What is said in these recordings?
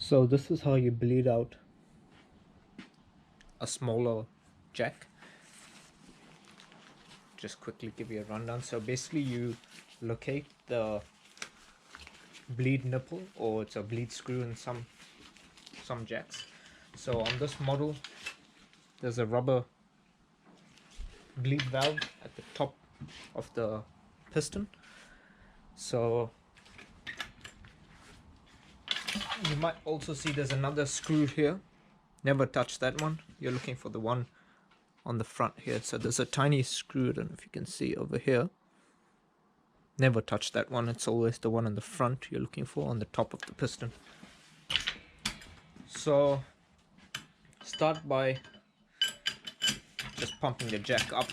So this is how you bleed out a smaller jack. Just quickly give you a rundown. So basically you locate the bleed nipple, or it's a bleed screw in some jacks. So on this model there's a rubber bleed valve at the top of the piston. So you might also see there's another screw here. Never touch that one. You're looking for the one on the front here. So there's a tiny screw, I don't know if you can see over here. Never touch that one. It's always the one on the front you're looking for, on the top of the piston. So start by just pumping the jack up.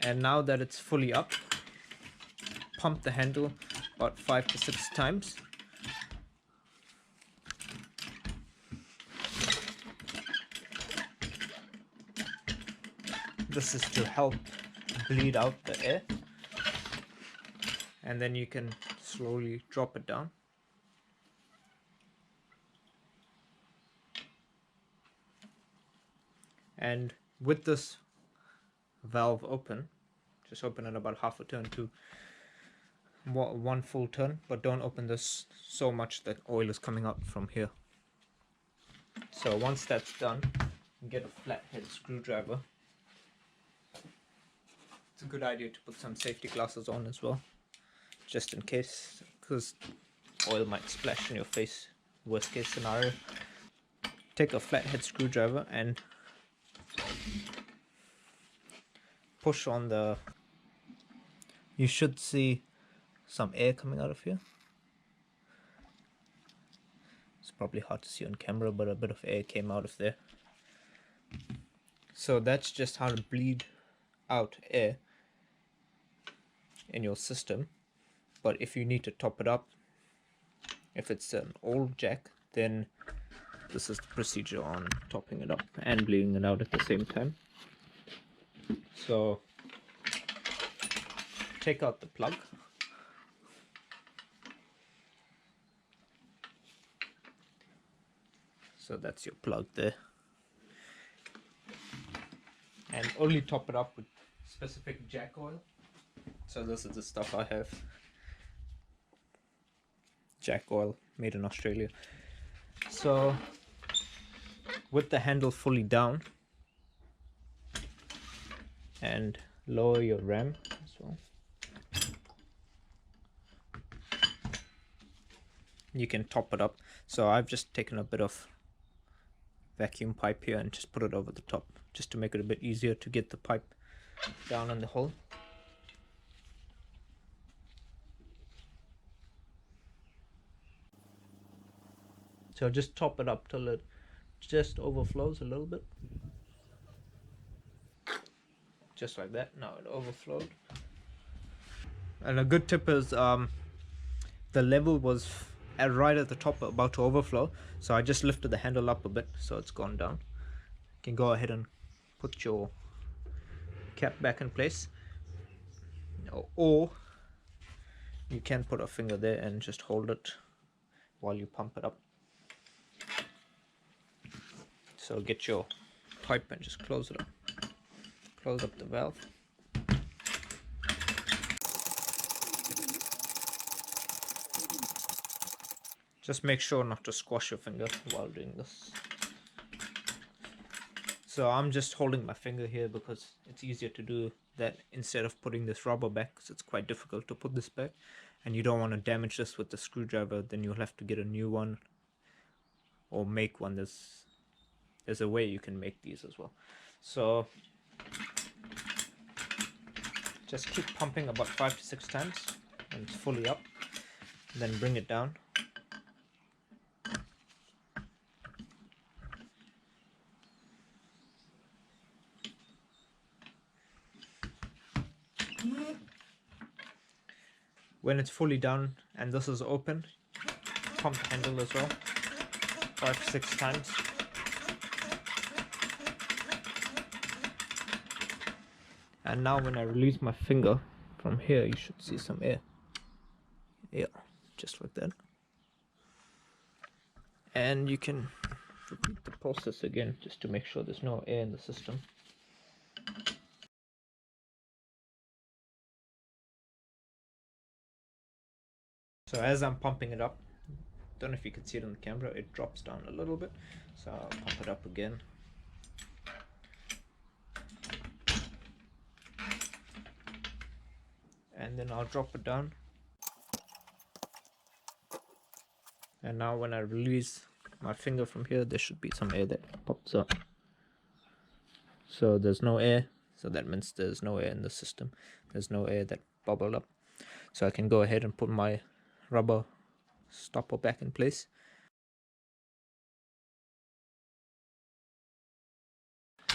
And now that it's fully up, pump the handle about 5 to 6 times. This is to help bleed out the air, and then you can slowly drop it down. And with this valve open, just open it about half a turn to one full turn, but don't open this so much that oil is coming out from here. So once that's done, get a flathead screwdriver. It's a good idea to put some safety glasses on as well, just in case, because oil might splash in your face, worst case scenario. Take a flathead screwdriver and push on the... You should see some air coming out of here. It's probably hard to see on camera, but a bit of air came out of there. So that's just how to bleed out air in your system. But if you need to top it up, if it's an old jack, then this is the procedure on topping it up and bleeding it out at the same time. So take out the plug. So that's your plug there. And only top it up with specific jack oil. So this is the stuff I have. Jack oil, made in Australia. So with the handle fully down, and lower your ram as well, you can top it up. So I've just taken a bit of vacuum pipe here and just put it over the top, just to make it a bit easier to get the pipe down in the hole. So just top it up till it just overflows a little bit. Just like that. Now it overflowed. And a good tip is the level was right at the top, about to overflow, so I just lifted the handle up a bit so it's gone down. You can go ahead and put your cap back in place, or you can put a finger there and just hold it while you pump it up. So get your pipe and just close it up. Close up the valve. Just make sure not to squash your finger while doing this. So I'm just holding my finger here because it's easier to do that instead of putting this rubber back, because it's quite difficult to put this back, and you don't want to damage this with the screwdriver. Then you'll have to get a new one or make one. There's a way you can make these as well. So just keep pumping about 5 to 6 times when it's fully up, then bring it down. When it's fully down and this is open, pump the handle as well 5 to 6 times. And now when I release my finger From here you should see some air. Yeah, just like that. And you can repeat the process again just to make sure there's no air in the system. So as I'm pumping it up, don't know if you can see it on the camera, it drops down a little bit, so I'll pump it up again. And then I'll drop it down. And now when I release my finger from here, there should be some air that pops up. So there's no air, so that means there's no air in the system. There's no air that bubbled up. So I can go ahead and put my rubber stopper back in place.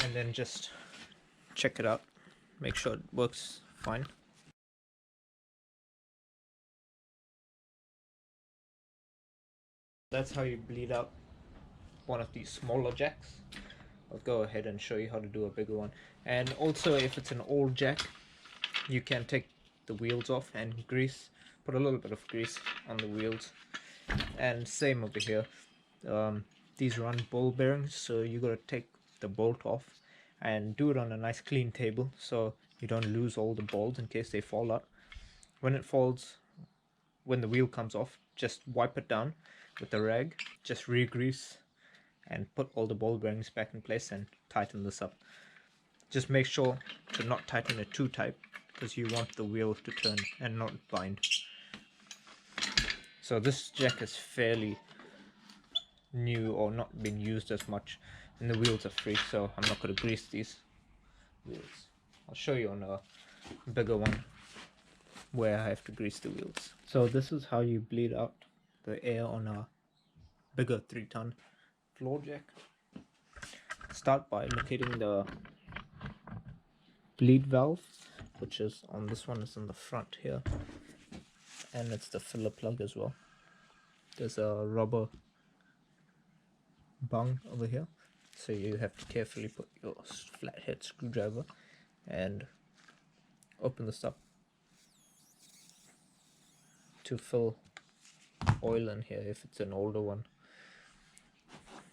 And then just check it out, make sure it works fine. That's how you bleed out one of these smaller jacks. I'll go ahead and show you how to do a bigger one. And also, if it's an old jack, you can take the wheels off and put a little bit of grease on the wheels. And same over here. These run ball bearings, so you gotta take the bolt off and do it on a nice clean table so you don't lose all the bolts in case they fall out. When the wheel comes off, just wipe it down with a rag, just re-grease and put all the ball bearings back in place and tighten this up. Just make sure to not tighten it too tight because you want the wheel to turn and not bind. So this jack is fairly new or not being used as much, and the wheels are free, so I'm not going to grease these wheels. I'll show you on a bigger one where I have to grease the wheels. So this is how you bleed out the air on a bigger 3-ton floor jack. Start by locating the bleed valve, which is on this one, is in the front here, and it's the filler plug as well. There's a rubber bung over here, so you have to carefully put your flathead screwdriver and open this up to fill oil in here if it's an older one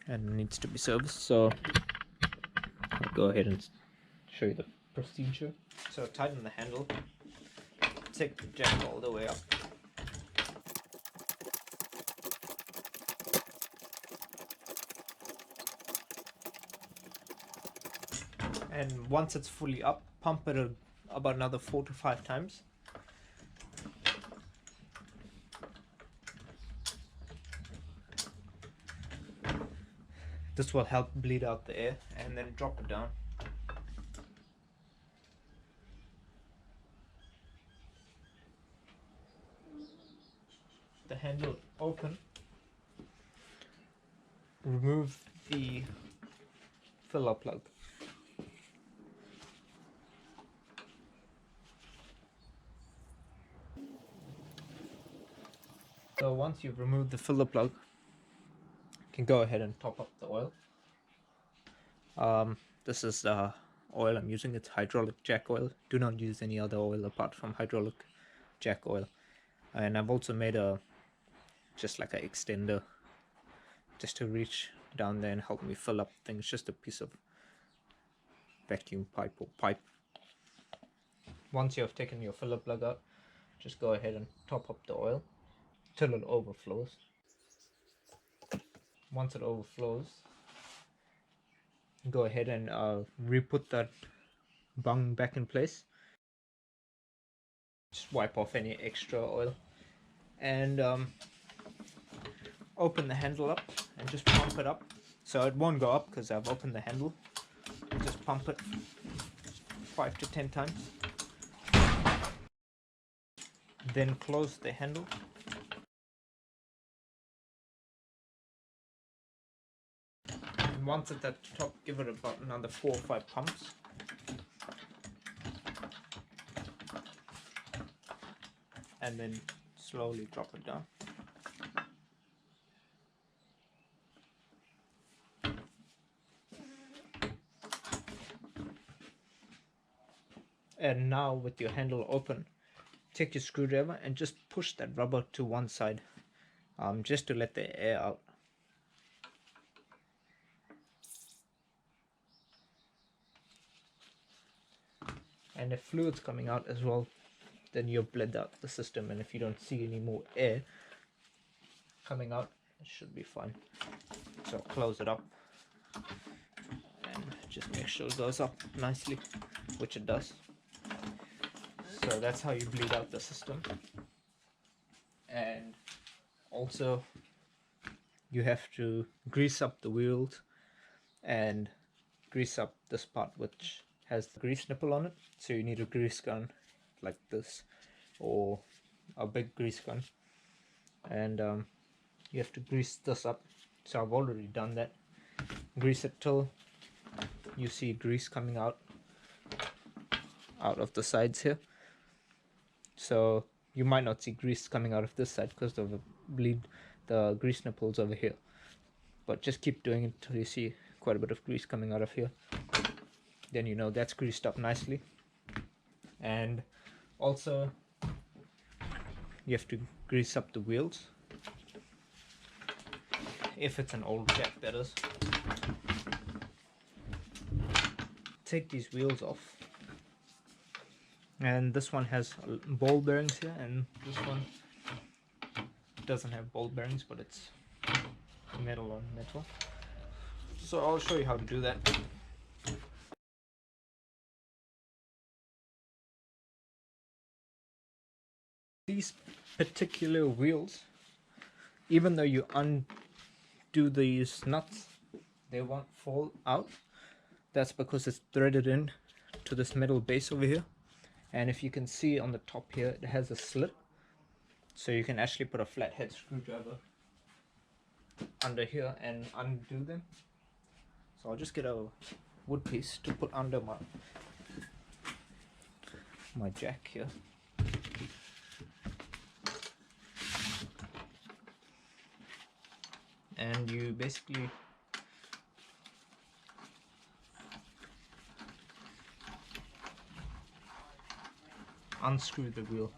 and needs to be serviced. So I'll go ahead and show you the procedure. So tighten the handle, take the jack all the way up, and once it's fully up, pump it about another 4 to 5 times. This will help bleed out the air, and then drop it down. The handle open, remove the filler plug. So once you've removed the filler plug, you can go ahead and top up the oil. This is the oil I'm using. It's hydraulic jack oil. Do not use any other oil apart from hydraulic jack oil. And I've also made just like an extender just to reach down there and help me fill up things. Just a piece of vacuum pipe or pipe. Once you have taken your filler plug out, just go ahead and top up the oil till it overflows. Once it overflows, go ahead and re-put that bung back in place. Just wipe off any extra oil and open the handle up and just pump it up. So it won't go up because I've opened the handle. Just pump it 5 to 10 times. Then close the handle. And once at the top, give it about another 4 or 5 pumps. And then slowly drop it down. And now with your handle open, take your screwdriver and just push that rubber to one side, just to let the air out. And if fluid's coming out as well, then you've bled out the system, and if you don't see any more air coming out, it should be fine. So close it up and just make sure it goes up nicely, which it does. So that's how you bleed out the system. And also you have to grease up the wheels and grease up this part which has the grease nipple on it. So you need a grease gun like this, or a big grease gun, and you have to grease this up. So I've already done that. Grease it till you see grease coming out of the sides here. So you might not see grease coming out of this side because of the grease nipples over here, but just keep doing it till you see quite a bit of grease coming out of here. Then you know that's greased up nicely. And also you have to grease up the wheels, if it's an old jack, that is. Take these wheels off, and this one has ball bearings here, and this one doesn't have ball bearings, but it's metal on metal. So I'll show you how to do that. These particular wheels, even though you undo these nuts, they won't fall out. That's because it's threaded in to this metal base over here. And if you can see on the top here, it has a slit, so you can actually put a flathead screwdriver under here and undo them. So I'll just get a wood piece to put under my jack here. And you basically unscrew the wheel.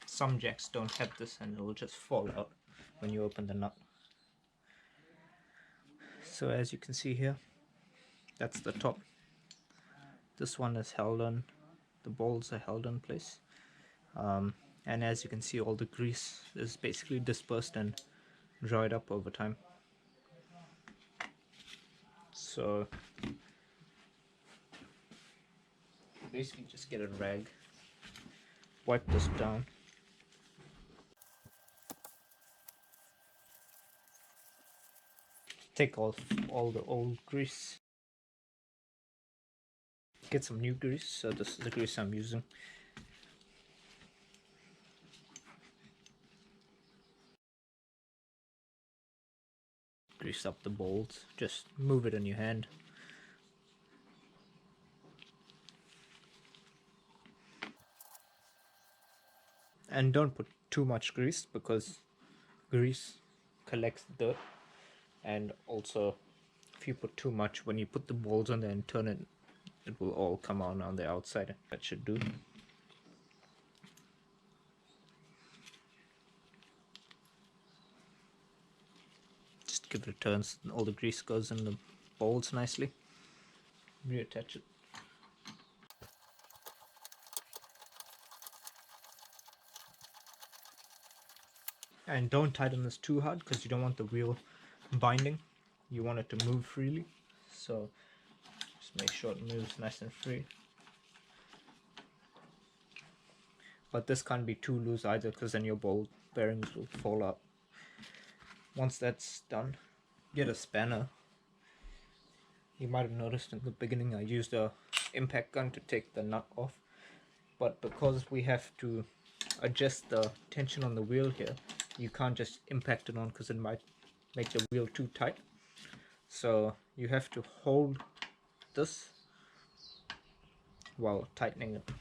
Some jacks don't have this and it will just fall out when you open the nut. So as you can see here, that's the top. This one is held on, the balls are held in place. And as you can see, all the grease is basically dispersed and dried up over time. So basically just get a rag, wipe this down, take off all the old grease, get some new grease. So this is the grease I'm using. Grease up the bolts, just move it in your hand. And don't put too much grease, because grease collects dirt, and also if you put too much, when you put the balls on there and turn it, it will all come out on the outside. That should do. Just give it a turn so all the grease goes in the balls nicely. Reattach it. And don't tighten this too hard, because you don't want the wheel binding. You want it to move freely. So just make sure it moves nice and free. But this can't be too loose either, because then your ball bearings will fall out. Once that's done, get a spanner. You might have noticed in the beginning I used a impact gun to take the nut off, but because we have to adjust the tension on the wheel here, you can't just impact it on, because it might make the wheel too tight. So you have to hold this while tightening it.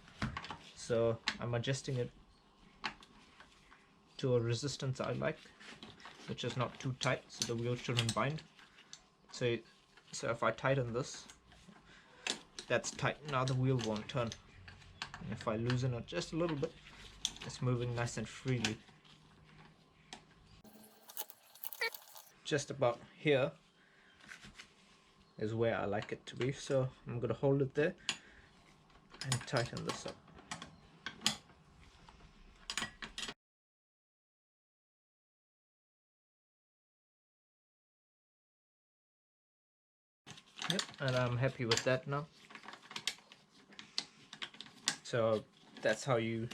So I'm adjusting it to a resistance I like, which is not too tight, so the wheel shouldn't bind. So if I tighten this, that's tight. Now the wheel won't turn. And if I loosen it just a little bit, it's moving nice and freely. Just about here is where I like it to be, so I'm going to hold it there and tighten this up. Yep, and I'm happy with that now. So that's how you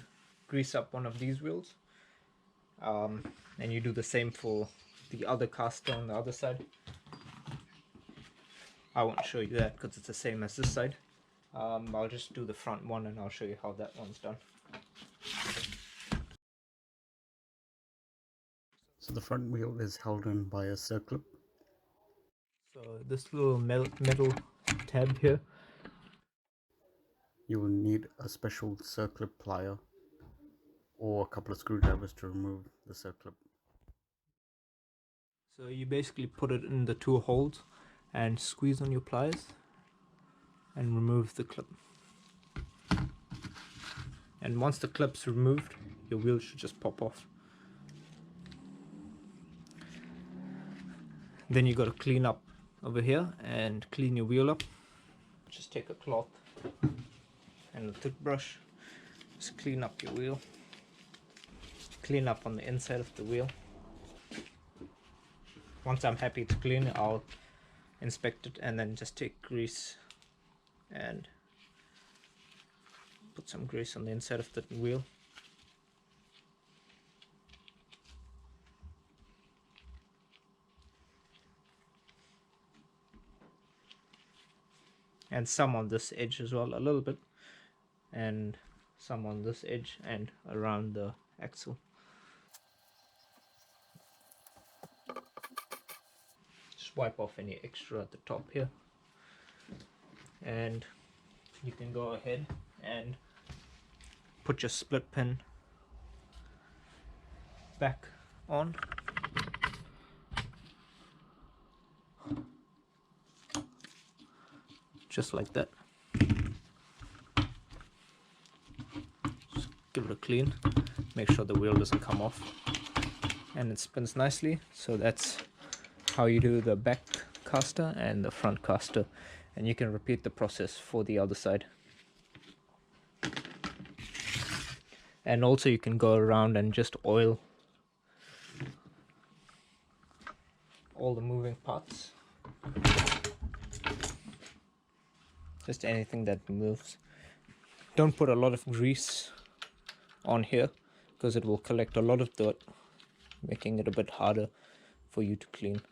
grease up one of these wheels. And you do the same for the other caster on the other side. I won't show you that because it's the same as this side. I'll just do the front one and I'll show you how that one's done. So the front wheel is held in by a circlip. So this little metal tab here, You will need a special circlip plier or a couple of screwdrivers to remove the circlip. so you basically put it in the two holes and squeeze on your pliers and remove the clip. And once the clip's removed, your wheel should just pop off. Then you got to clean up over here and clean your wheel up. Just take a cloth and a toothbrush, just clean up your wheel. Clean up on the inside of the wheel. Once I'm happy to clean it, I'll inspect it and then just take grease and put some grease on the inside of the wheel. And some on this edge as well, a little bit, and some on this edge and around the axle. Just wipe off any extra at the top here, and you can go ahead and put your split pin back on. Just like that. Just give it a clean, make sure the wheel doesn't come off, and it spins nicely. So that's how you do the back caster and the front caster, and you can repeat the process for the other side. And also you can go around and just oil all the moving parts, just anything that moves. Don't put a lot of grease on here because it will collect a lot of dirt, making it a bit harder for you to clean.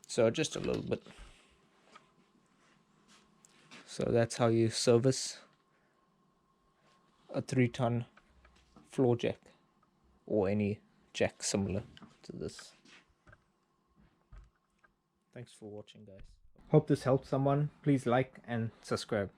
So just a little bit. So that's how you service a 3-ton floor jack or any jack similar to this. Thanks for watching, guys. Hope this helped someone. Please like and subscribe.